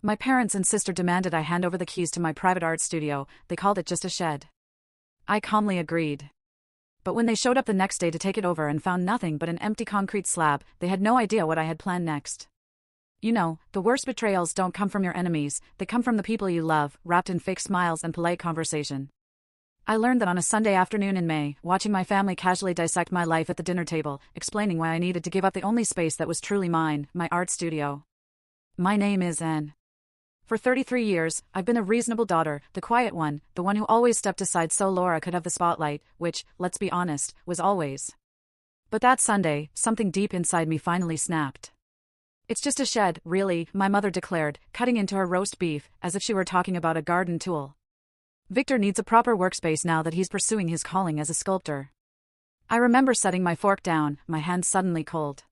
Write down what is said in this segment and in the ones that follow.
My parents and sister demanded I hand over the keys to my private art studio. They called it just a shed. I calmly agreed. But when they showed up the next day to take it over and found nothing but an empty concrete slab, they had no idea what I had planned next. You know, the worst betrayals don't come from your enemies, they come from the people you love, wrapped in fake smiles and polite conversation. I learned that on a Sunday afternoon in May, watching my family casually dissect my life at the dinner table, explaining why I needed to give up the only space that was truly mine, my art studio. My name is Anne. For 33 years, I've been a reasonable daughter, the quiet one, the one who always stepped aside so Laura could have the spotlight, which, let's be honest, was always. But that Sunday, something deep inside me finally snapped. It's just a shed, really, my mother declared, cutting into her roast beef, as if she were talking about a garden tool. Victor needs a proper workspace now that he's pursuing his calling as a sculptor. I remember setting my fork down, my hands suddenly cold.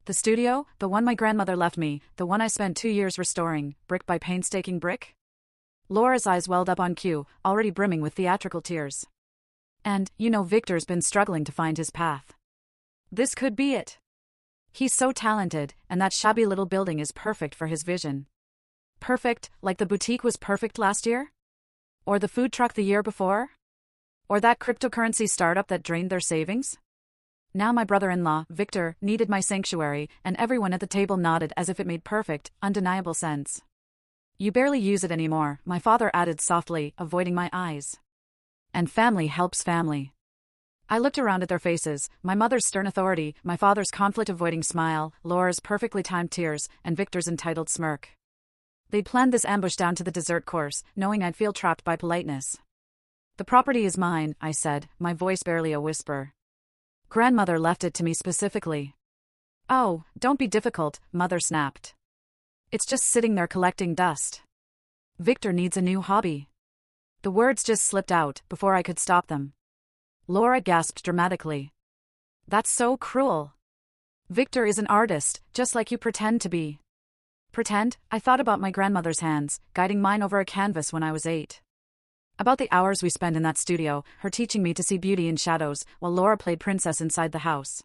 The studio, the one my grandmother left me, the one I spent 2 years restoring, brick by painstaking brick? Laura's eyes welled up on cue, already brimming with theatrical tears. And, you know, Victor's been struggling to find his path. This could be it. He's so talented, and that shabby little building is perfect for his vision. Perfect, like the boutique was perfect last year? Or the food truck the year before? Or that cryptocurrency startup that drained their savings? Now my brother-in-law, Victor, needed my sanctuary, and everyone at the table nodded as if it made perfect, undeniable sense. You barely use it anymore, my father added softly, avoiding my eyes. And family helps family. I looked around at their faces, my mother's stern authority, my father's conflict-avoiding smile, Laura's perfectly timed tears, and Victor's entitled smirk. They'd planned this ambush down to the dessert course, knowing I'd feel trapped by politeness. The property is mine, I said, my voice barely a whisper. Grandmother left it to me specifically. Oh, don't be difficult, Mother snapped. It's just sitting there collecting dust. Victor needs a new hobby. The words just slipped out, before I could stop them. Laura gasped dramatically. That's so cruel. Victor is an artist, just like you pretend to be. Pretend? I thought about my grandmother's hands, guiding mine over a canvas when I was 8. About the hours we spent in that studio, her teaching me to see beauty in shadows, while Laura played princess inside the house.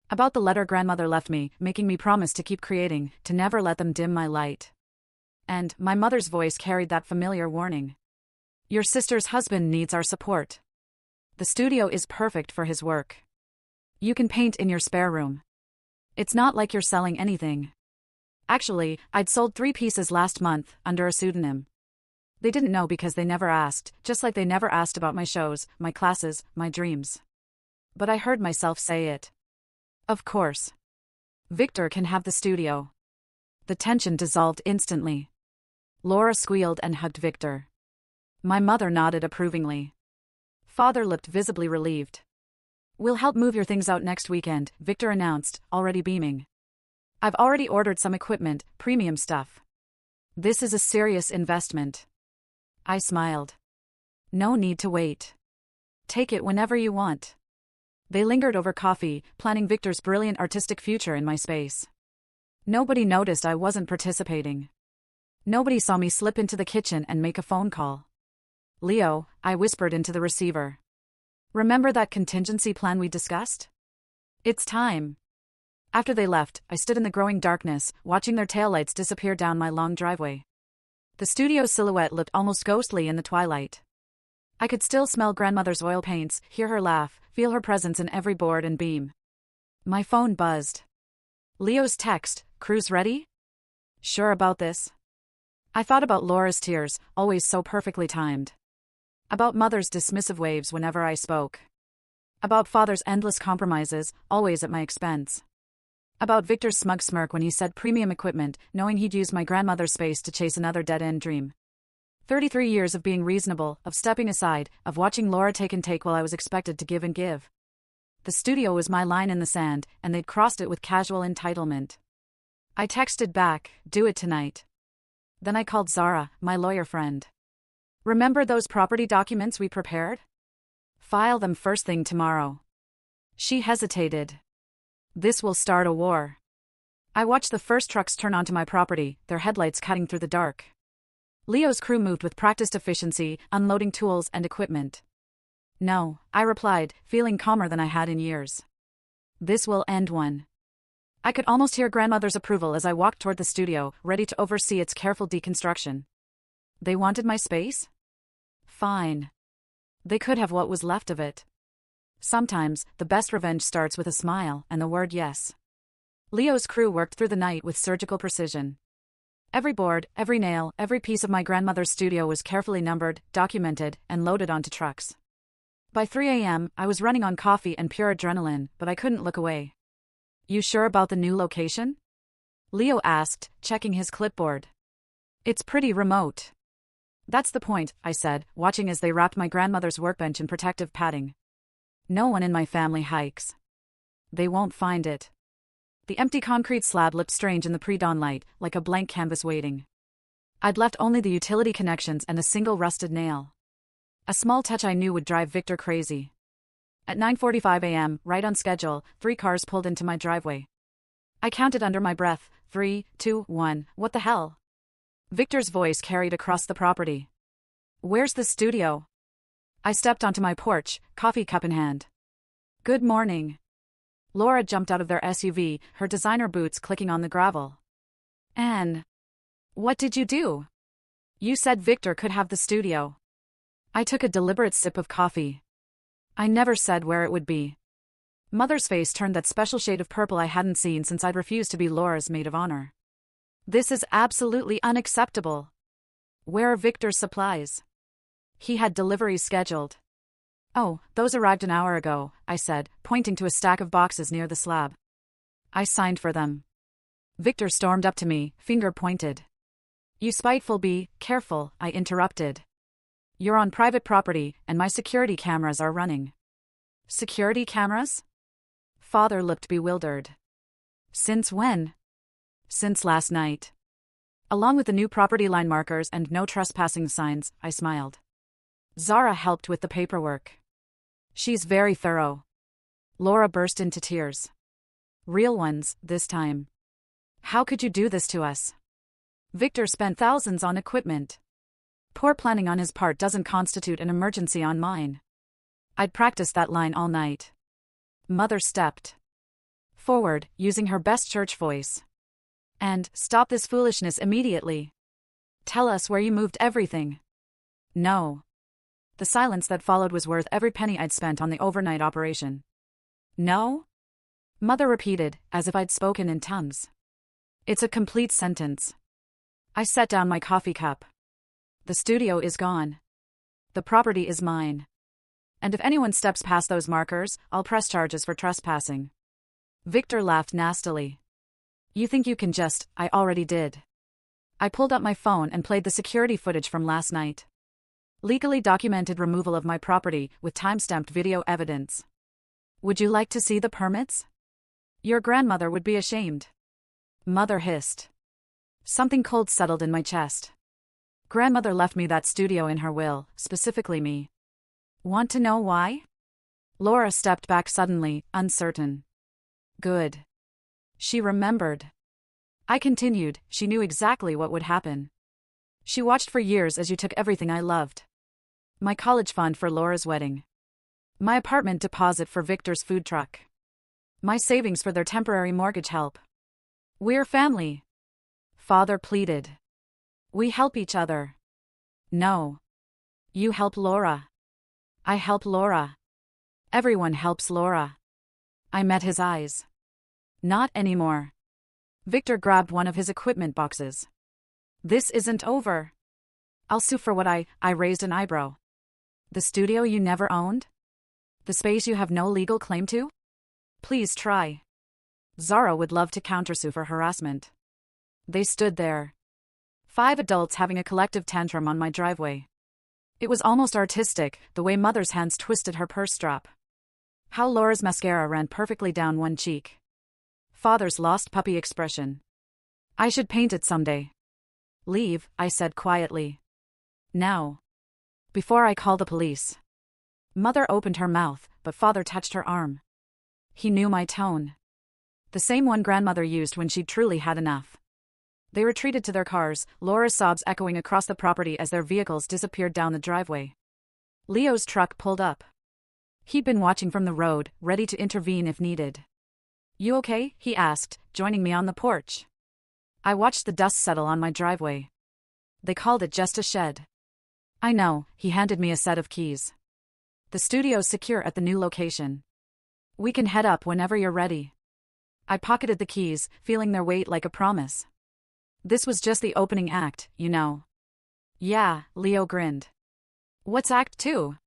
About the letter grandmother left me, making me promise to keep creating, to never let them dim my light. And my mother's voice carried that familiar warning. Your sister's husband needs our support. The studio is perfect for his work. You can paint in your spare room. It's not like you're selling anything. Actually, I'd sold 3 pieces last month, under a pseudonym. They didn't know because they never asked, just like they never asked about my shows, my classes, my dreams. But I heard myself say it. Of course. Victor can have the studio. The tension dissolved instantly. Laura squealed and hugged Victor. My mother nodded approvingly. Father looked visibly relieved. We'll help move your things out next weekend, Victor announced, already beaming. I've already ordered some equipment, premium stuff. This is a serious investment. I smiled. No need to wait. Take it whenever you want. They lingered over coffee, planning Victor's brilliant artistic future in my space. Nobody noticed I wasn't participating. Nobody saw me slip into the kitchen and make a phone call. Leo, I whispered into the receiver. Remember that contingency plan we discussed? It's time. After they left, I stood in the growing darkness, watching their taillights disappear down my long driveway. The studio's silhouette looked almost ghostly in the twilight. I could still smell grandmother's oil paints, hear her laugh, feel her presence in every board and beam. My phone buzzed. Leo's text, "Cruise ready?" Sure about this? I thought about Laura's tears, always so perfectly timed. About mother's dismissive waves whenever I spoke. About father's endless compromises, always at my expense. About Victor's smug smirk when he said premium equipment, knowing he'd use my grandmother's space to chase another dead-end dream. 33 years of being reasonable, of stepping aside, of watching Laura take and take while I was expected to give and give. The studio was my line in the sand, and they'd crossed it with casual entitlement. I texted back, "Do it tonight." Then I called Zara, my lawyer friend. "Remember those property documents we prepared? File them first thing tomorrow." She hesitated. This will start a war. I watched the first trucks turn onto my property, their headlights cutting through the dark. Leo's crew moved with practiced efficiency, unloading tools and equipment. No, I replied, feeling calmer than I had in years. This will end one. I could almost hear grandmother's approval as I walked toward the studio, ready to oversee its careful deconstruction. They wanted my space? Fine. They could have what was left of it. Sometimes, the best revenge starts with a smile and the word yes. Leo's crew worked through the night with surgical precision. Every board, every nail, every piece of my grandmother's studio was carefully numbered, documented, and loaded onto trucks. By 3 a.m., I was running on coffee and pure adrenaline, but I couldn't look away. You sure about the new location? Leo asked, checking his clipboard. It's pretty remote. That's the point, I said, watching as they wrapped my grandmother's workbench in protective padding. No one in my family hikes. They won't find it. The empty concrete slab looked strange in the pre-dawn light, like a blank canvas waiting. I'd left only the utility connections and a single rusted nail. A small touch I knew would drive Victor crazy. At 9:45 a.m., right on schedule, 3 cars pulled into my driveway. I counted under my breath, 3, 2, 1, what the hell? Victor's voice carried across the property. Where's the studio? I stepped onto my porch, coffee cup in hand. Good morning. Laura jumped out of their SUV, her designer boots clicking on the gravel. Anne. What did you do? You said Victor could have the studio. I took a deliberate sip of coffee. I never said where it would be. Mother's face turned that special shade of purple I hadn't seen since I'd refused to be Laura's maid of honor. This is absolutely unacceptable. Where are Victor's supplies? He had deliveries scheduled. Oh, those arrived an hour ago, I said, pointing to a stack of boxes near the slab. I signed for them. Victor stormed up to me, finger pointed. You spiteful bee, careful, I interrupted. You're on private property, and my security cameras are running. Security cameras? Father looked bewildered. Since when? Since last night. Along with the new property line markers and no trespassing signs, I smiled. Zara helped with the paperwork. She's very thorough. Laura burst into tears. Real ones, this time. How could you do this to us? Victor spent thousands on equipment. Poor planning on his part doesn't constitute an emergency on mine. I'd practiced that line all night. Mother stepped forward, using her best church voice. And, stop this foolishness immediately. Tell us where you moved everything. No. The silence that followed was worth every penny I'd spent on the overnight operation. No? Mother repeated, as if I'd spoken in tongues. It's a complete sentence. I set down my coffee cup. The studio is gone. The property is mine. And if anyone steps past those markers, I'll press charges for trespassing. Victor laughed nastily. You think you can just, I already did. I pulled up my phone and played the security footage from last night. Legally documented removal of my property, with time-stamped video evidence. Would you like to see the permits? Your grandmother would be ashamed. Mother hissed. Something cold settled in my chest. Grandmother left me that studio in her will, specifically me. Want to know why? Laura stepped back suddenly, uncertain. Good. She remembered. I continued, she knew exactly what would happen. She watched for years as you took everything I loved. My college fund for Laura's wedding. My apartment deposit for Victor's food truck. My savings for their temporary mortgage help. We're family. Father pleaded. We help each other. No. You help Laura. I help Laura. Everyone helps Laura. I met his eyes. Not anymore. Victor grabbed one of his equipment boxes. This isn't over. I'll sue for what I raised an eyebrow. The studio you never owned? The space you have no legal claim to? Please try. Zara would love to countersue for harassment. They stood there. 5 adults having a collective tantrum on my driveway. It was almost artistic, the way Mother's hands twisted her purse strap. How Laura's mascara ran perfectly down one cheek. Father's lost puppy expression. I should paint it someday. Leave, I said quietly. Now. Before I call the police. Mother opened her mouth, but Father touched her arm. He knew my tone. The same one Grandmother used when she'd truly had enough. They retreated to their cars, Laura's sobs echoing across the property as their vehicles disappeared down the driveway. Leo's truck pulled up. He'd been watching from the road, ready to intervene if needed. You okay? He asked, joining me on the porch. I watched the dust settle on my driveway. They called it just a shed. I know, he handed me a set of keys. The studio's secure at the new location. We can head up whenever you're ready. I pocketed the keys, feeling their weight like a promise. This was just the opening act, you know. Yeah, Leo grinned. What's Act 2?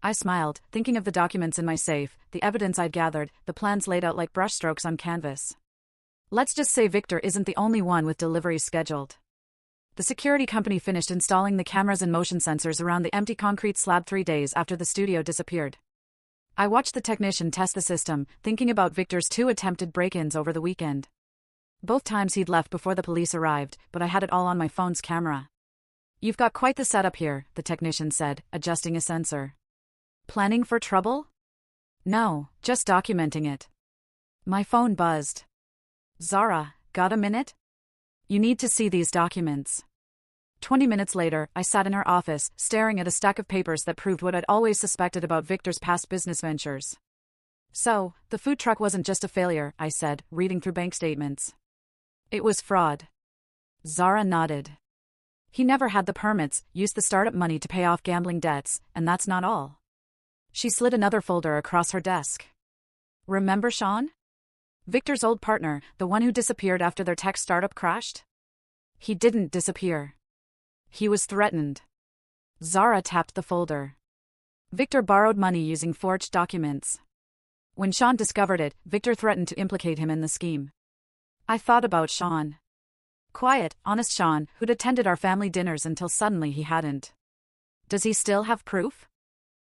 I smiled, thinking of the documents in my safe, the evidence I'd gathered, the plans laid out like brushstrokes on canvas. Let's just say Victor isn't the only one with deliveries scheduled. The security company finished installing the cameras and motion sensors around the empty concrete slab 3 days after the studio disappeared. I watched the technician test the system, thinking about Victor's 2 attempted break-ins over the weekend. Both times he'd left before the police arrived, but I had it all on my phone's camera. You've got quite the setup here, the technician said, adjusting a sensor. Planning for trouble? No, just documenting it. My phone buzzed. Zara, got a minute? You need to see these documents. 20 minutes later, I sat in her office, staring at a stack of papers that proved what I'd always suspected about Victor's past business ventures. So, the food truck wasn't just a failure, I said, reading through bank statements. It was fraud. Zara nodded. He never had the permits, used the startup money to pay off gambling debts, and that's not all. She slid another folder across her desk. Remember Sean? Victor's old partner, the one who disappeared after their tech startup crashed? He didn't disappear. He was threatened. Zara tapped the folder. Victor borrowed money using forged documents. When Sean discovered it, Victor threatened to implicate him in the scheme. I thought about Sean. Quiet, honest Sean, who'd attended our family dinners until suddenly he hadn't. Does he still have proof?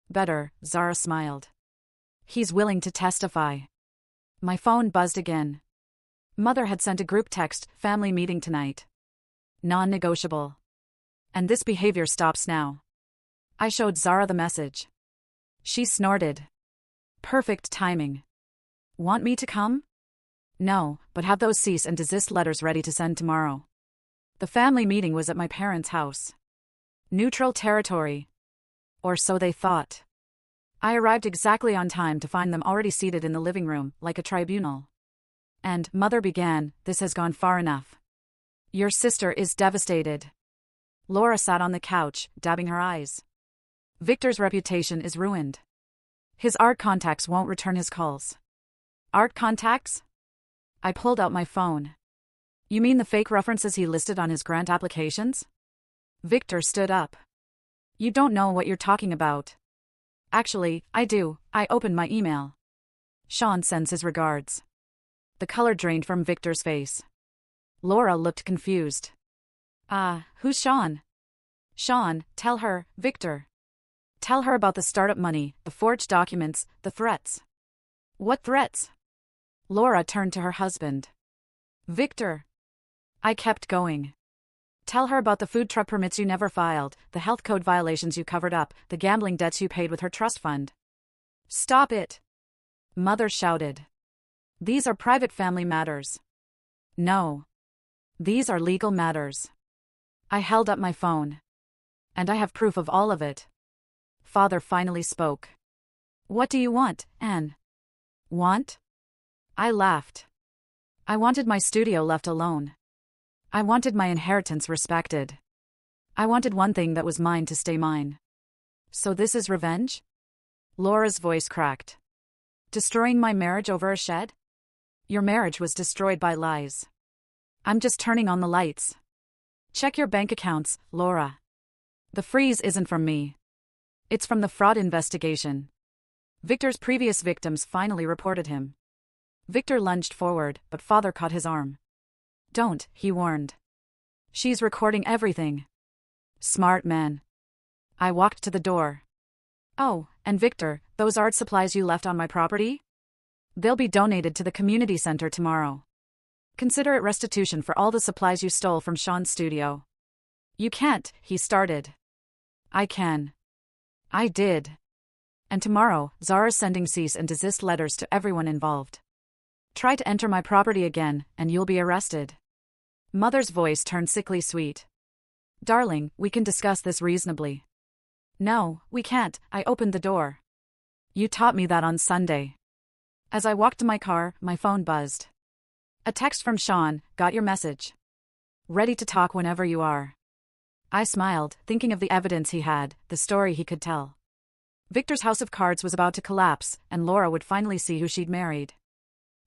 Better, Zara smiled. He's willing to testify. My phone buzzed again. Mother had sent a group text, family meeting tonight. Non-negotiable. And this behavior stops now. I showed Zara the message. She snorted. Perfect timing. Want me to come? No, but have those cease and desist letters ready to send tomorrow. The family meeting was at my parents' house. Neutral territory. Or so they thought. I arrived exactly on time to find them already seated in the living room, like a tribunal. And, Mother began, this has gone far enough. Your sister is devastated. Laura sat on the couch, dabbing her eyes. Victor's reputation is ruined. His art contacts won't return his calls. Art contacts? I pulled out my phone. You mean the fake references he listed on his grant applications? Victor stood up. You don't know what you're talking about. Actually, I do. I opened my email. Sean sends his regards. The color drained from Victor's face. Laura looked confused. Who's Sean? Sean, tell her, Victor. Tell her about the startup money, the forged documents, the threats. What threats? Laura turned to her husband. Victor. I kept going. Tell her about the food truck permits you never filed, the health code violations you covered up, the gambling debts you paid with her trust fund. Stop it. Mother shouted. These are private family matters. No. These are legal matters. I held up my phone. And I have proof of all of it. Father finally spoke. What do you want, Anne? Want? I laughed. I wanted my studio left alone. I wanted my inheritance respected. I wanted one thing that was mine to stay mine. So this is revenge? Laura's voice cracked. Destroying my marriage over a shed? Your marriage was destroyed by lies. I'm just turning on the lights. Check your bank accounts, Laura. The freeze isn't from me. It's from the fraud investigation. Victor's previous victims finally reported him. Victor lunged forward, but Father caught his arm. Don't, he warned. She's recording everything. Smart man. I walked to the door. Oh, and Victor, those art supplies you left on my property? They'll be donated to the community center tomorrow. Consider it restitution for all the supplies you stole from Sean's studio. You can't, he started. I can. I did. And tomorrow, Zara's sending cease and desist letters to everyone involved. Try to enter my property again, and you'll be arrested. Mother's voice turned sickly sweet. Darling, we can discuss this reasonably. No, we can't, I opened the door. You taught me that on Sunday. As I walked to my car, my phone buzzed. A text from Sean, "Got your message. Ready to talk whenever you are." I smiled, thinking of the evidence he had, the story he could tell. Victor's house of cards was about to collapse, and Laura would finally see who she'd married.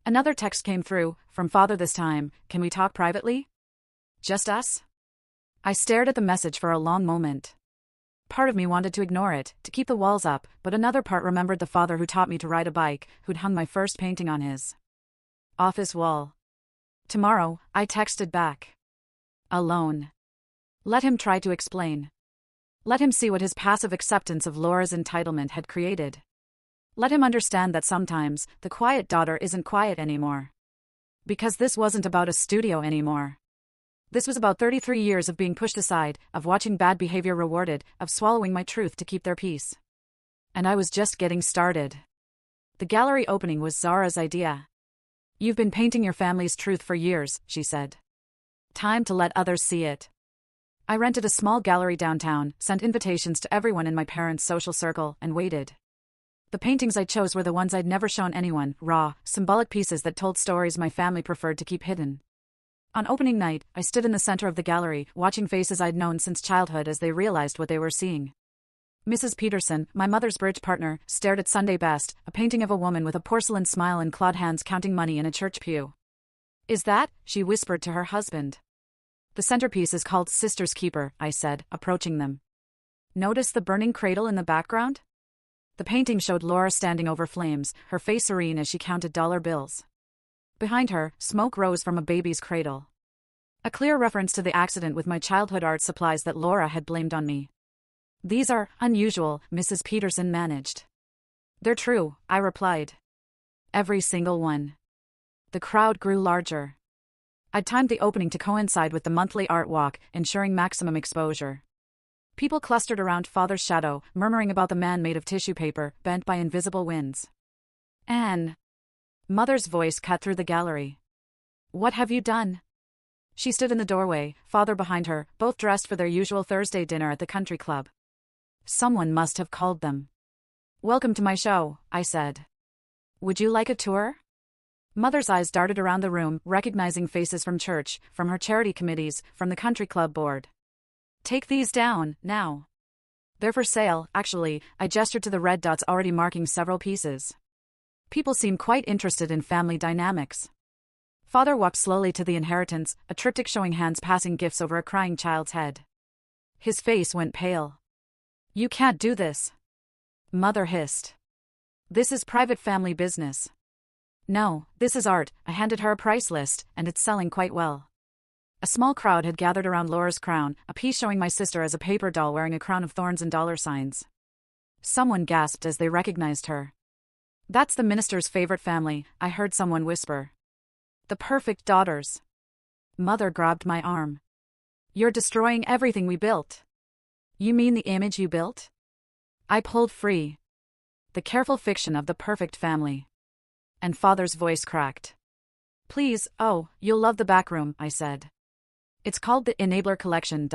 Another text came through, from Father this time, "Can we talk privately? Just us?" I stared at the message for a long moment. Part of me wanted to ignore it, to keep the walls up, but another part remembered the father who taught me to ride a bike, who'd hung my first painting on his office wall. "Tomorrow," I texted back. Alone. Let him try to explain. Let him see what his passive acceptance of Laura's entitlement had created. Let him understand that sometimes, the quiet daughter isn't quiet anymore. Because this wasn't about a studio anymore. This was about 33 years of being pushed aside, of watching bad behavior rewarded, of swallowing my truth to keep their peace. And I was just getting started. The gallery opening was Zara's idea. "You've been painting your family's truth for years," she said. "Time to let others see it." I rented a small gallery downtown, sent invitations to everyone in my parents' social circle, and waited. The paintings I chose were the ones I'd never shown anyone, raw, symbolic pieces that told stories my family preferred to keep hidden. On opening night, I stood in the center of the gallery, watching faces I'd known since childhood as they realized what they were seeing. Mrs. Peterson, my mother's bridge partner, stared at Sunday Best, a painting of a woman with a porcelain smile and clawed hands counting money in a church pew. "Is that?" she whispered to her husband. "The centerpiece is called Sister's Keeper," I said, approaching them. "Notice the burning cradle in the background?" The painting showed Laura standing over flames, her face serene as she counted dollar bills. Behind her, smoke rose from a baby's cradle. A clear reference to the accident with my childhood art supplies that Laura had blamed on me. "These are unusual," Mrs. Peterson managed. "They're true," I replied. "Every single one." The crowd grew larger. I'd timed the opening to coincide with the monthly art walk, ensuring maximum exposure. People clustered around Father's shadow, murmuring about the man made of tissue paper, bent by invisible winds. "Anne." Mother's voice cut through the gallery. "What have you done?" She stood in the doorway, Father behind her, both dressed for their usual Thursday dinner at the country club. Someone must have called them. "Welcome to my show," I said. "Would you like a tour?" Mother's eyes darted around the room, recognizing faces from church, from her charity committees, from the country club board. "Take these down, now. They're for sale." Actually, I gestured to the red dots already marking several pieces. People seemed quite interested in family dynamics. Father walked slowly to the inheritance, a triptych showing hands passing gifts over a crying child's head. His face went pale. "You can't do this," Mother hissed. "This is private family business." "No, this is art." I handed her a price list, and it's selling quite well. A small crowd had gathered around Laura's crown, a piece showing my sister as a paper doll wearing a crown of thorns and dollar signs. Someone gasped as they recognized her. "That's the minister's favorite family," I heard someone whisper. "The perfect daughters." Mother grabbed my arm. "You're destroying everything we built." "You mean the image you built?" I pulled free. The careful fiction of the perfect family. And Father's voice cracked. "Please, oh, you'll love the back room," I said. "It's called the Enabler Collection."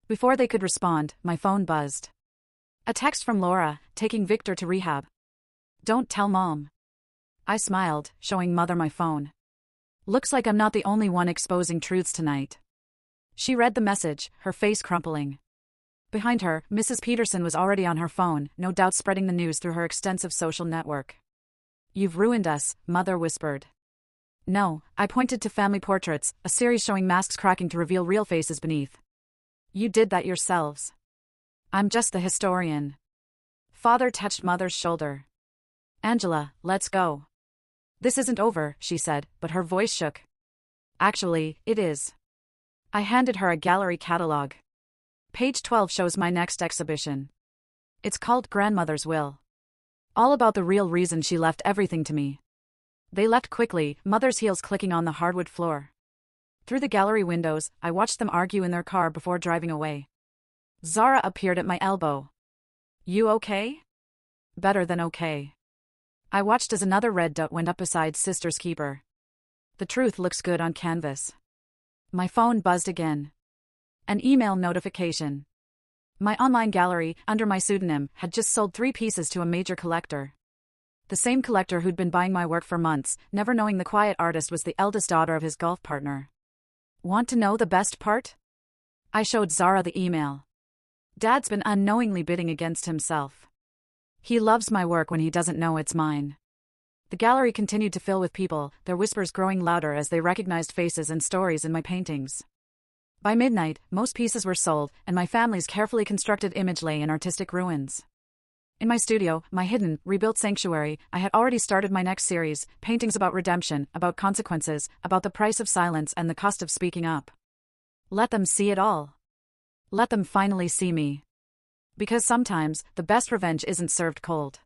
Before they could respond, my phone buzzed. A text from Laura, taking Victor to rehab. "Don't tell Mom." I smiled, showing Mother my phone. "Looks like I'm not the only one exposing truths tonight." She read the message, her face crumpling. Behind her, Mrs. Peterson was already on her phone, no doubt spreading the news through her extensive social network. "You've ruined us," Mother whispered. "No," I pointed to family portraits, a series showing masks cracking to reveal real faces beneath. "You did that yourselves. I'm just the historian." Father touched Mother's shoulder. "Angela, let's go." "This isn't over," she said, but her voice shook. "Actually, it is." I handed her a gallery catalog. Page 12 shows my next exhibition. It's called Grandmother's Will. All about the real reason she left everything to me. They left quickly, Mother's heels clicking on the hardwood floor. Through the gallery windows, I watched them argue in their car before driving away. Zara appeared at my elbow. "You okay?" "Better than okay." I watched as another red dot went up beside Sister's Keeper. The truth looks good on canvas. My phone buzzed again. An email notification. My online gallery, under my pseudonym, had just sold 3 pieces to a major collector. The same collector who'd been buying my work for months, never knowing the quiet artist was the eldest daughter of his golf partner. Want to know the best part? I showed Zara the email. Dad's been unknowingly bidding against himself. He loves my work when he doesn't know it's mine. The gallery continued to fill with people, their whispers growing louder as they recognized faces and stories in my paintings. By midnight, most pieces were sold, and my family's carefully constructed image lay in artistic ruins. In my studio, my hidden, rebuilt sanctuary, I had already started my next series, paintings about redemption, about consequences, about the price of silence and the cost of speaking up. Let them see it all. Let them finally see me. Because sometimes, the best revenge isn't served cold.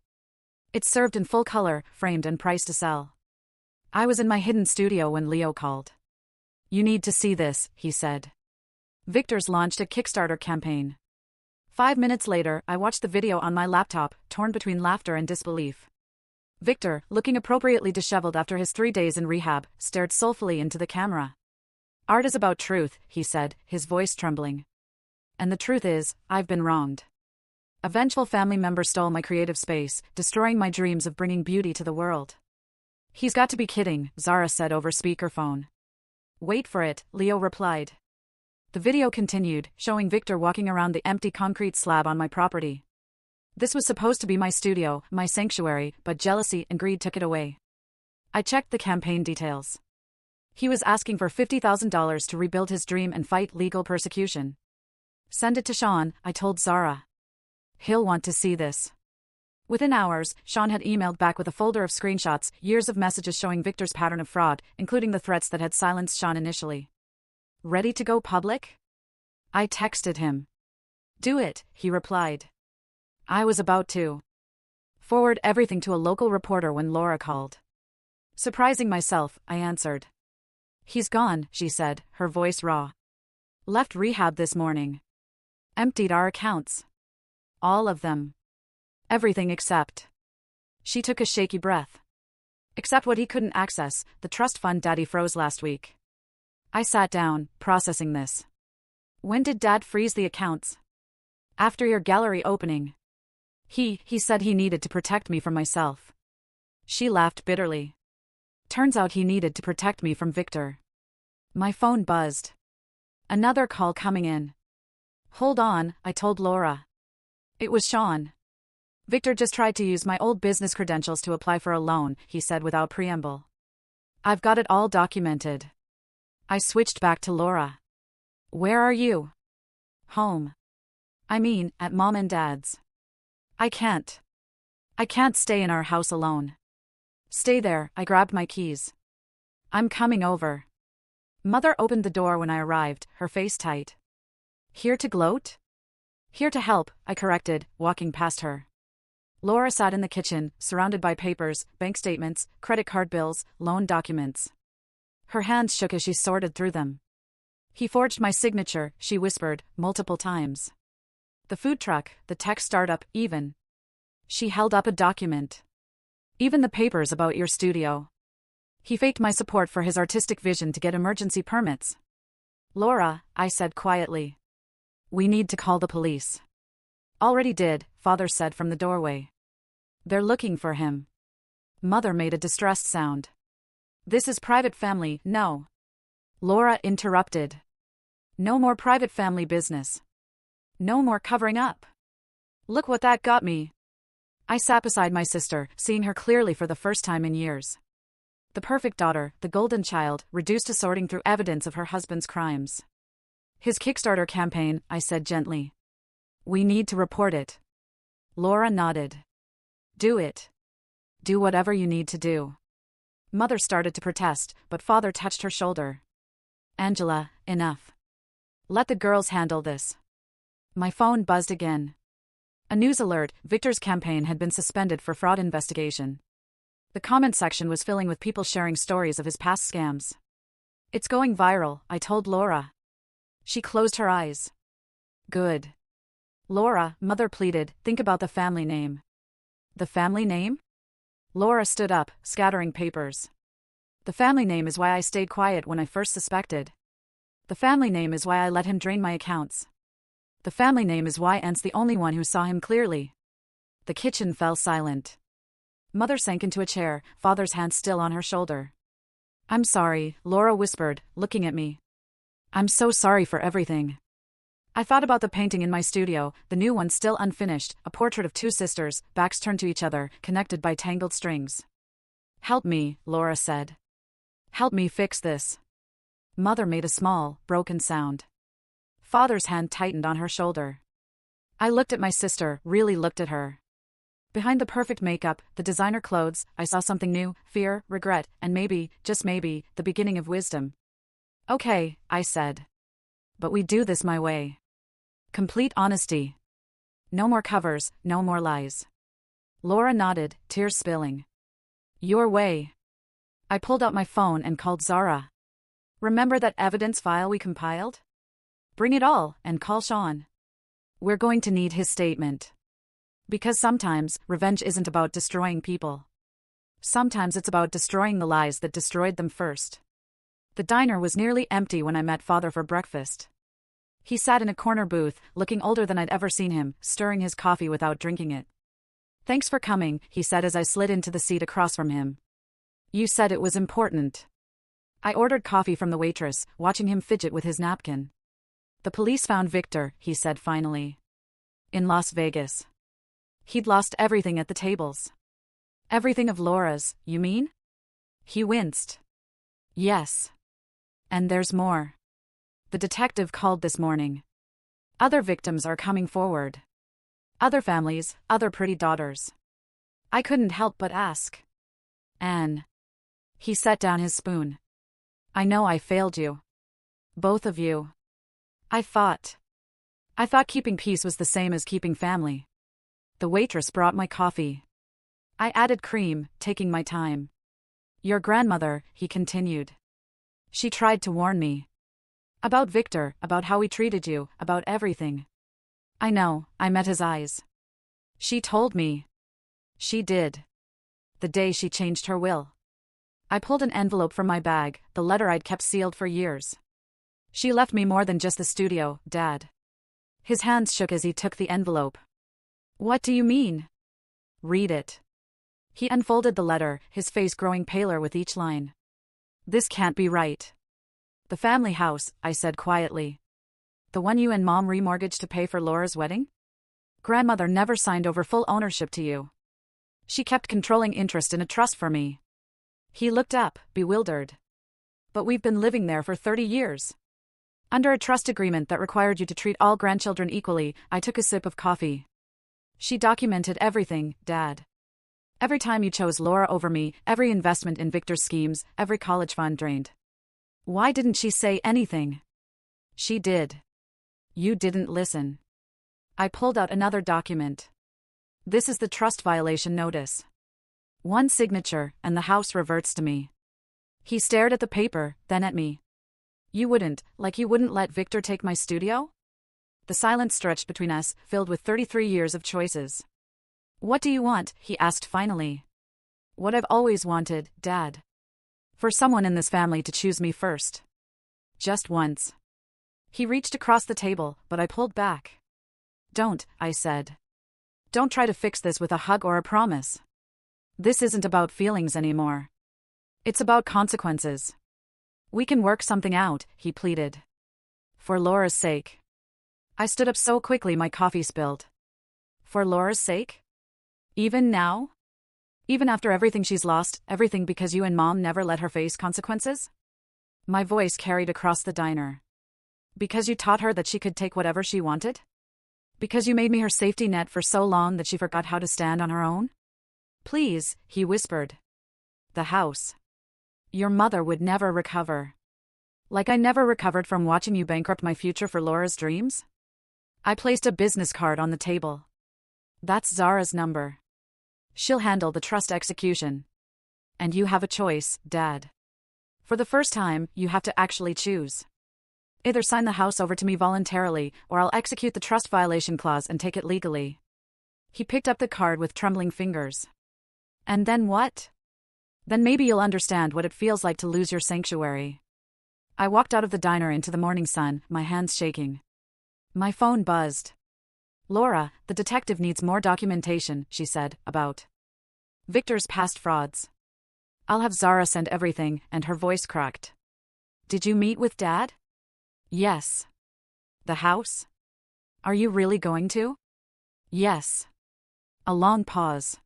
It's served in full color, framed and priced to sell. I was in my hidden studio when Leo called. You need to see this, he said. Victor's launched a Kickstarter campaign. 5 minutes later, I watched the video on my laptop, torn between laughter and disbelief. Victor, looking appropriately disheveled after his 3 days in rehab, stared soulfully into the camera. Art is about truth, he said, his voice trembling. And the truth is, I've been wronged. A vengeful family member stole my creative space, destroying my dreams of bringing beauty to the world. He's got to be kidding, Zara said over speakerphone. Wait for it, Leo replied. The video continued, showing Victor walking around the empty concrete slab on my property. This was supposed to be my studio, my sanctuary, but jealousy and greed took it away. I checked the campaign details. He was asking for $50,000 to rebuild his dream and fight legal persecution. Send it to Sean, I told Zara. He'll want to see this. Within hours, Sean had emailed back with a folder of screenshots, years of messages showing Victor's pattern of fraud, including the threats that had silenced Sean initially. Ready to go public? I texted him. Do it, he replied. I was about to forward everything to a local reporter when Laura called. Surprising myself, I answered. He's gone, she said, her voice raw. Left rehab this morning. Emptied our accounts. All of them. Everything except. She took a shaky breath. Except what he couldn't access, the trust fund Daddy froze last week. I sat down, processing this. When did Dad freeze the accounts? After your gallery opening. He said he needed to protect me from myself. She laughed bitterly. Turns out he needed to protect me from Victor. My phone buzzed. Another call coming in. Hold on, I told Laura. It was Sean. Victor just tried to use my old business credentials to apply for a loan, he said without preamble. I've got it all documented. I switched back to Laura. Where are you? Home. I mean, at Mom and Dad's. I can't stay in our house alone. Stay there, I grabbed my keys. I'm coming over. Mother opened the door when I arrived, her face tight. Here to gloat? Here to help, I corrected, walking past her. Laura sat in the kitchen, surrounded by papers, bank statements, credit card bills, loan documents. Her hands shook as she sorted through them. He forged my signature, she whispered, multiple times. The food truck, the tech startup, even. She held up a document. Even the papers about your studio. He faked my support for his artistic vision to get emergency permits. Laura, I said quietly. We need to call the police. Already did, Father said from the doorway. They're looking for him. Mother made a distressed sound. This is private family, no. Laura interrupted. No more private family business. No more covering up. Look what that got me. I sat beside my sister, seeing her clearly for the first time in years. The perfect daughter, the golden child, reduced to sorting through evidence of her husband's crimes. His Kickstarter campaign, I said gently. We need to report it. Laura nodded. Do it. Do whatever you need to do. Mother started to protest, but Father touched her shoulder. Angela, enough. Let the girls handle this. My phone buzzed again. A news alert, Victor's campaign had been suspended for fraud investigation. The comment section was filling with people sharing stories of his past scams. It's going viral, I told Laura. She closed her eyes. Good. Laura, Mother pleaded, think about the family name. The family name? Laura stood up, scattering papers. The family name is why I stayed quiet when I first suspected. The family name is why I let him drain my accounts. The family name is why Aunt's the only one who saw him clearly. The kitchen fell silent. Mother sank into a chair, father's hand still on her shoulder. I'm sorry, Laura whispered, looking at me. I'm so sorry for everything. I thought about the painting in my studio, the new one still unfinished, a portrait of two sisters, backs turned to each other, connected by tangled strings. Help me, Laura said. Help me fix this. Mother made a small, broken sound. Father's hand tightened on her shoulder. I looked at my sister, really looked at her. Behind the perfect makeup, the designer clothes, I saw something new, fear, regret, and maybe, just maybe, the beginning of wisdom. Okay, I said. But we do this my way. Complete honesty. No more covers, no more lies. Laura nodded, tears spilling. Your way. I pulled out my phone and called Zara. Remember that evidence file we compiled? Bring it all, and call Sean. We're going to need his statement. Because sometimes, revenge isn't about destroying people. Sometimes it's about destroying the lies that destroyed them first. The diner was nearly empty when I met Father for breakfast. He sat in a corner booth, looking older than I'd ever seen him, stirring his coffee without drinking it. Thanks for coming, he said as I slid into the seat across from him. You said it was important. I ordered coffee from the waitress, watching him fidget with his napkin. The police found Victor, he said finally. In Las Vegas. He'd lost everything at the tables. Everything of Laura's, you mean? He winced. Yes. And there's more. The detective called this morning. Other victims are coming forward. Other families, other pretty daughters. I couldn't help but ask. Anne. He set down his spoon. I know I failed you. Both of you. I thought keeping peace was the same as keeping family. The waitress brought my coffee. I added cream, taking my time. Your grandmother, he continued. She tried to warn me. About Victor, about how he treated you, about everything. I know, I met his eyes. She told me. She did. The day she changed her will. I pulled an envelope from my bag, the letter I'd kept sealed for years. She left me more than just the studio, Dad. His hands shook as he took the envelope. What do you mean? Read it. He unfolded the letter, his face growing paler with each line. This can't be right. The family house, I said quietly. The one you and Mom remortgaged to pay for Laura's wedding? Grandmother never signed over full ownership to you. She kept controlling interest in a trust for me. He looked up, bewildered. But we've been living there for 30 years. Under a trust agreement that required you to treat all grandchildren equally, I took a sip of coffee. She documented everything, Dad. Every time you chose Laura over me, every investment in Victor's schemes, every college fund drained. Why didn't she say anything? She did. You didn't listen. I pulled out another document. This is the trust violation notice. One signature, and the house reverts to me. He stared at the paper, then at me. You wouldn't let Victor take my studio? The silence stretched between us, filled with 33 years of choices. What do you want? He asked finally. What I've always wanted, Dad. For someone in this family to choose me first. Just once. He reached across the table, but I pulled back. Don't, I said. Don't try to fix this with a hug or a promise. This isn't about feelings anymore. It's about consequences. We can work something out, he pleaded. For Laura's sake. I stood up so quickly my coffee spilled. For Laura's sake? Even now? Even after everything she's lost, everything because you and Mom never let her face consequences? My voice carried across the diner. Because you taught her that she could take whatever she wanted? Because you made me her safety net for so long that she forgot how to stand on her own? Please, he whispered. The house. Your mother would never recover. Like I never recovered from watching you bankrupt my future for Laura's dreams? I placed a business card on the table. That's Zara's number. She'll handle the trust execution. And you have a choice, Dad. For the first time, you have to actually choose. Either sign the house over to me voluntarily, or I'll execute the trust violation clause and take it legally. He picked up the card with trembling fingers. And then what? Then maybe you'll understand what it feels like to lose your sanctuary. I walked out of the diner into the morning sun, my hands shaking. My phone buzzed. Laura, the detective needs more documentation, she said, about Victor's past frauds. I'll have Zara send everything, and her voice cracked. Did you meet with Dad? Yes. The house? Are you really going to? Yes. A long pause.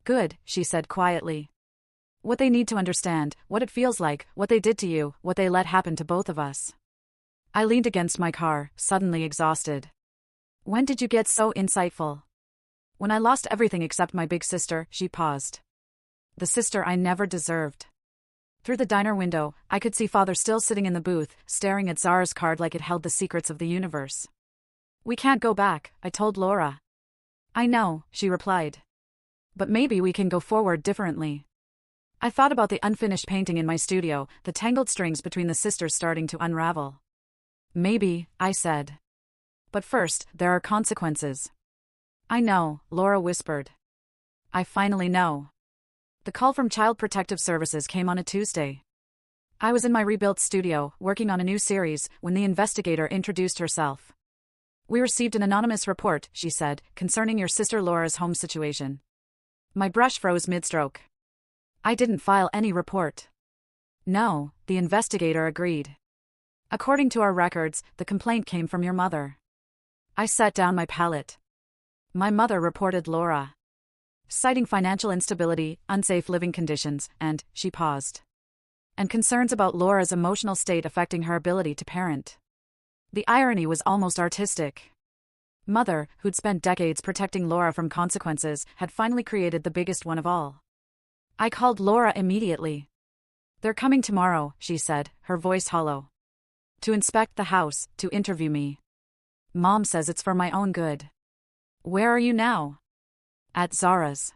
Good, she said quietly. What they need to understand, what it feels like, what they did to you, what they let happen to both of us. I leaned against my car, suddenly exhausted. When did you get so insightful? When I lost everything except my big sister, she paused. The sister I never deserved. Through the diner window, I could see Father still sitting in the booth, staring at Zara's card like it held the secrets of the universe. We can't go back, I told Laura. I know, she replied. But maybe we can go forward differently. I thought about the unfinished painting in my studio, the tangled strings between the sisters starting to unravel. Maybe, I said. But first, there are consequences. I know, Laura whispered. I finally know. The call from Child Protective Services came on a Tuesday. I was in my rebuilt studio, working on a new series, when the investigator introduced herself. We received an anonymous report, she said, concerning your sister Laura's home situation. My brush froze mid-stroke. I didn't file any report. No, the investigator agreed. According to our records, the complaint came from your mother. I set down my palette. My mother reported Laura, citing financial instability, unsafe living conditions, and, she paused, and concerns about Laura's emotional state affecting her ability to parent. The irony was almost artistic. Mother, who'd spent decades protecting Laura from consequences, had finally created the biggest one of all. I called Laura immediately. They're coming tomorrow, she said, her voice hollow. To inspect the house, to interview me. Mom says it's for my own good. Where are you now? At Zara's.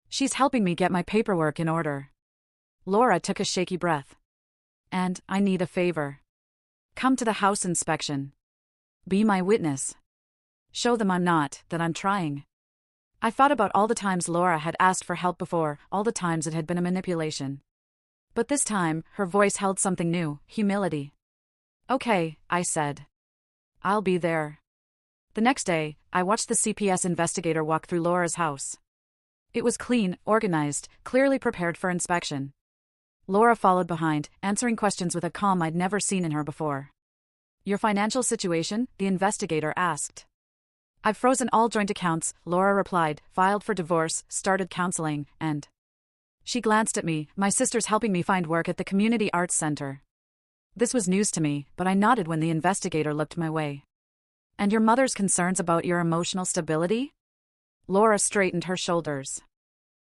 She's helping me get my paperwork in order. Laura took a shaky breath. And I need a favor. Come to the house inspection. Be my witness. Show them I'm not, that I'm trying. I thought about all the times Laura had asked for help before, all the times it had been a manipulation. But this time, her voice held something new, humility. Okay, I said. I'll be there. The next day, I watched the CPS investigator walk through Laura's house. It was clean, organized, clearly prepared for inspection. Laura followed behind, answering questions with a calm I'd never seen in her before. Your financial situation? The investigator asked. I've frozen all joint accounts, Laura replied, filed for divorce, started counseling, and... She glanced at me, my sister's helping me find work at the Community Arts Center. This was news to me, but I nodded when the investigator looked my way. And your mother's concerns about your emotional stability? Laura straightened her shoulders.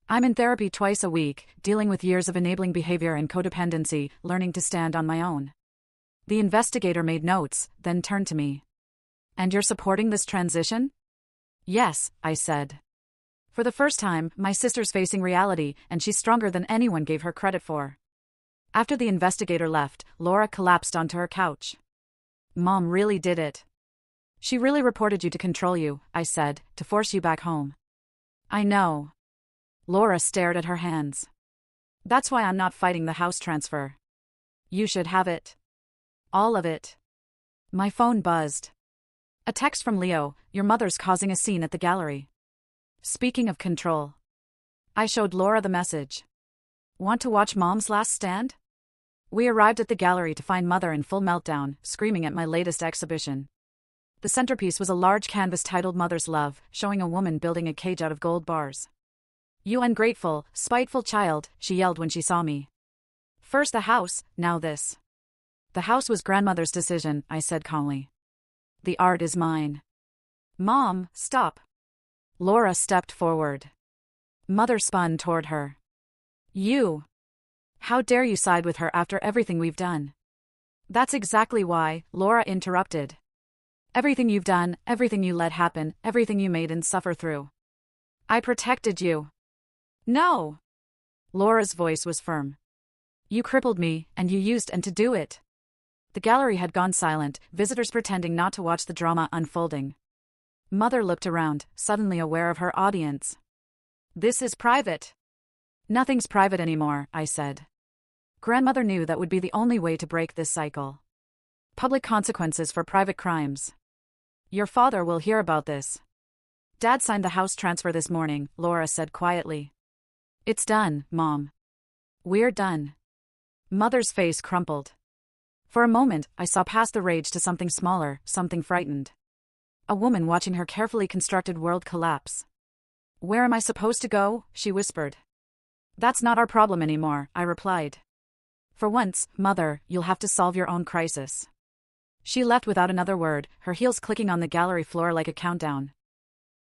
I'm in therapy twice a week, dealing with years of enabling behavior and codependency, learning to stand on my own. The investigator made notes, then turned to me. And you're supporting this transition? Yes, I said. For the first time, my sister's facing reality, and she's stronger than anyone gave her credit for. After the investigator left, Laura collapsed onto her couch. Mom really did it. She really reported you to control you, I said, to force you back home. I know. Laura stared at her hands. That's why I'm not fighting the house transfer. You should have it. All of it. My phone buzzed. A text from Leo, your mother's causing a scene at the gallery. Speaking of control. I showed Laura the message. Want to watch Mom's last stand? We arrived at the gallery to find Mother in full meltdown, screaming at my latest exhibition. The centerpiece was a large canvas titled Mother's Love, showing a woman building a cage out of gold bars. You ungrateful, spiteful child, she yelled when she saw me. First the house, now this. The house was grandmother's decision, I said calmly. The art is mine. Mom, stop. Laura stepped forward. Mother spun toward her. You. How dare you side with her after everything we've done? That's exactly why, Laura interrupted. Everything you've done, everything you let happen, everything you made and suffer through. I protected you. No. Laura's voice was firm. You crippled me, and you used and to do it. The gallery had gone silent, visitors pretending not to watch the drama unfolding. Mother looked around, suddenly aware of her audience. This is private. Nothing's private anymore, I said. Grandmother knew that would be the only way to break this cycle. Public consequences for private crimes. Your father will hear about this. Dad signed the house transfer this morning, Laura said quietly. It's done, Mom. We're done. Mother's face crumpled. For a moment, I saw past the rage to something smaller, something frightened. A woman watching her carefully constructed world collapse. Where am I supposed to go? She whispered. That's not our problem anymore, I replied. For once, Mother, you'll have to solve your own crisis. She left without another word, her heels clicking on the gallery floor like a countdown.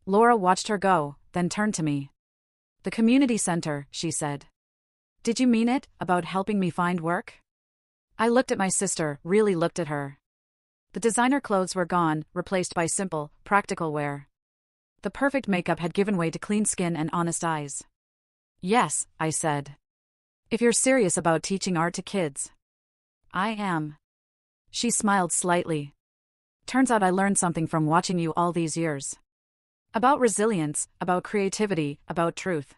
Laura watched her go, then turned to me. The community center, she said. Did you mean it, about helping me find work? I looked at my sister, really looked at her. The designer clothes were gone, replaced by simple, practical wear. The perfect makeup had given way to clean skin and honest eyes. Yes, I said. If you're serious about teaching art to kids. I am. She smiled slightly. Turns out I learned something from watching you all these years. About resilience, about creativity, about truth.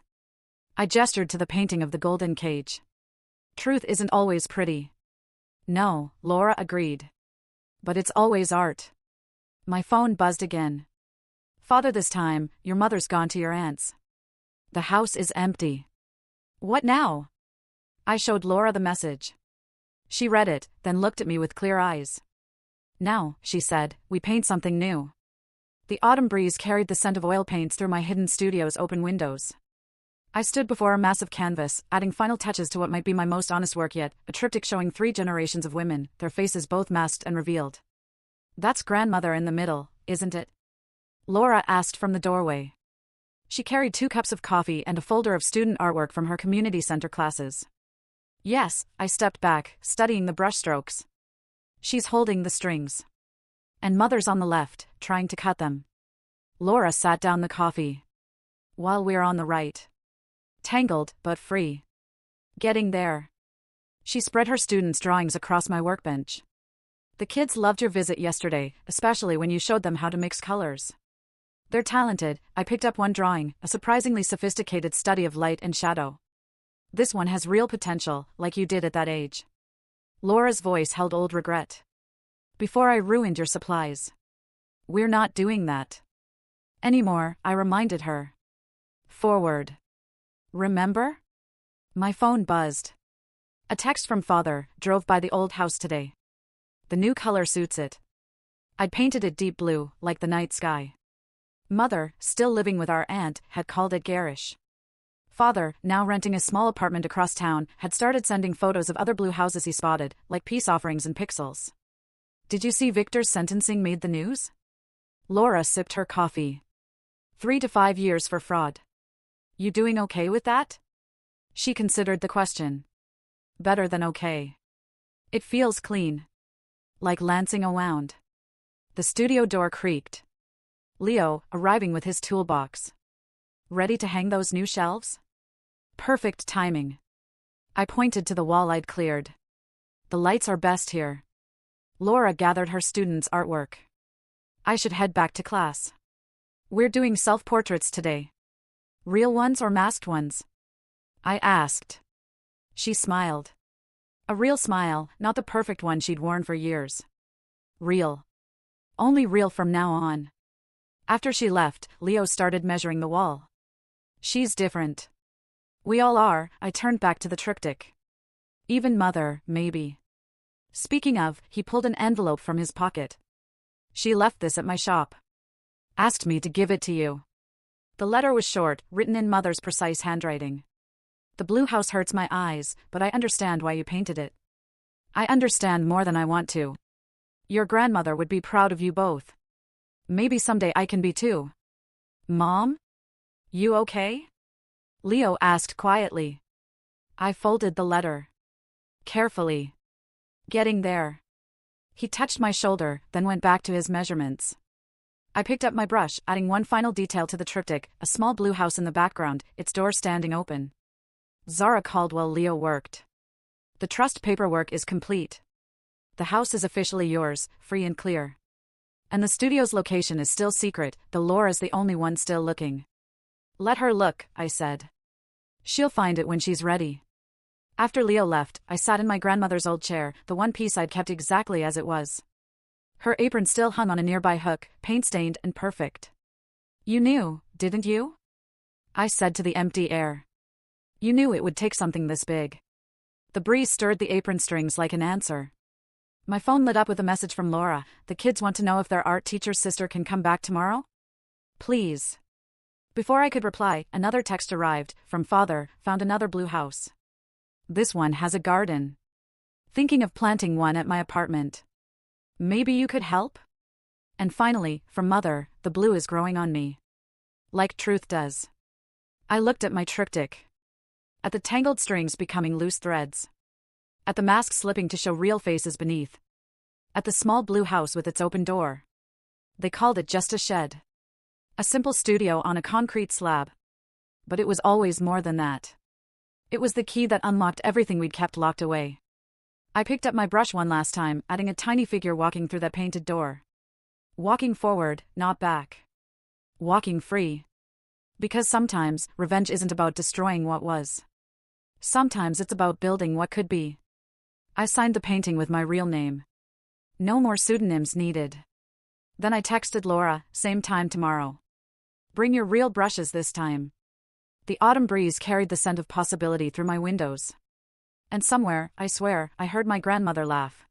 I gestured to the painting of the golden cage. Truth isn't always pretty. No, Laura agreed. But it's always art. My phone buzzed again. Father, this time, your mother's gone to your aunt's. The house is empty. What now? I showed Laura the message. She read it, then looked at me with clear eyes. Now, she said, we paint something new. The autumn breeze carried the scent of oil paints through my hidden studio's open windows. I stood before a massive canvas, adding final touches to what might be my most honest work yet, a triptych showing 3 generations of women, their faces both masked and revealed. That's grandmother in the middle, isn't it? Laura asked from the doorway. She carried 2 cups of coffee and a folder of student artwork from her community center classes. Yes, I stepped back, studying the brushstrokes. She's holding the strings. And Mother's on the left, trying to cut them. Laura sat down the coffee. While we're on the right. Tangled, but free. Getting there. She spread her students' drawings across my workbench. The kids loved your visit yesterday, especially when you showed them how to mix colors. They're talented. I picked up one drawing, a surprisingly sophisticated study of light and shadow. This one has real potential, like you did at that age. Laura's voice held old regret. Before I ruined your supplies. We're not doing that. Anymore, I reminded her. Forward. Remember? My phone buzzed. A text from Father, drove by the old house today. The new color suits it. I'd painted it deep blue, like the night sky. Mother, still living with our aunt, had called it garish. Father, now renting a small apartment across town, had started sending photos of other blue houses he spotted, like peace offerings and pixels. Did you see Victor's sentencing made the news? Laura sipped her coffee. 3 to 5 years for fraud. You doing okay with that? She considered the question. Better than okay. It feels clean. Like lancing a wound. The studio door creaked. Leo, arriving with his toolbox. Ready to hang those new shelves? Perfect timing. I pointed to the wall I'd cleared. The lights are best here. Laura gathered her students' artwork. I should head back to class. We're doing self-portraits today. Real ones or masked ones? I asked. She smiled. A real smile, not the perfect one she'd worn for years. Real. Only real from now on. After she left, Leo started measuring the wall. She's different. We all are. I turned back to the triptych. Even Mother, maybe. Speaking of, he pulled an envelope from his pocket. She left this at my shop. Asked me to give it to you. The letter was short, written in Mother's precise handwriting. The blue house hurts my eyes, but I understand why you painted it. I understand more than I want to. Your grandmother would be proud of you both. Maybe someday I can be too. Mom? You okay? Leo asked quietly. I folded the letter. Carefully. Getting there. He touched my shoulder, then went back to his measurements. I picked up my brush, adding one final detail to the triptych, a small blue house in the background, its door standing open. Zara called while Leo worked. The trust paperwork is complete. The house is officially yours, free and clear. And the studio's location is still secret, though Laura's the only one still looking. Let her look, I said. She'll find it when she's ready. After Leo left, I sat in my grandmother's old chair, the one piece I'd kept exactly as it was. Her apron still hung on a nearby hook, paint-stained and perfect. You knew, didn't you? I said to the empty air. You knew it would take something this big. The breeze stirred the apron strings like an answer. My phone lit up with a message from Laura. The kids want to know if their art teacher's sister can come back tomorrow? Please. Before I could reply, another text arrived, from Father, found another blue house. This one has a garden. Thinking of planting one at my apartment. Maybe you could help? And finally, from Mother, the blue is growing on me. Like truth does. I looked at my triptych. At the tangled strings becoming loose threads. At the mask slipping to show real faces beneath. At the small blue house with its open door. They called it just a shed. A simple studio on a concrete slab. But it was always more than that. It was the key that unlocked everything we'd kept locked away. I picked up my brush one last time, adding a tiny figure walking through that painted door. Walking forward, not back. Walking free. Because sometimes, revenge isn't about destroying what was. Sometimes it's about building what could be. I signed the painting with my real name. No more pseudonyms needed. Then I texted Laura, same time tomorrow. Bring your real brushes this time. The autumn breeze carried the scent of possibility through my windows. And somewhere, I swear, I heard my grandmother laugh.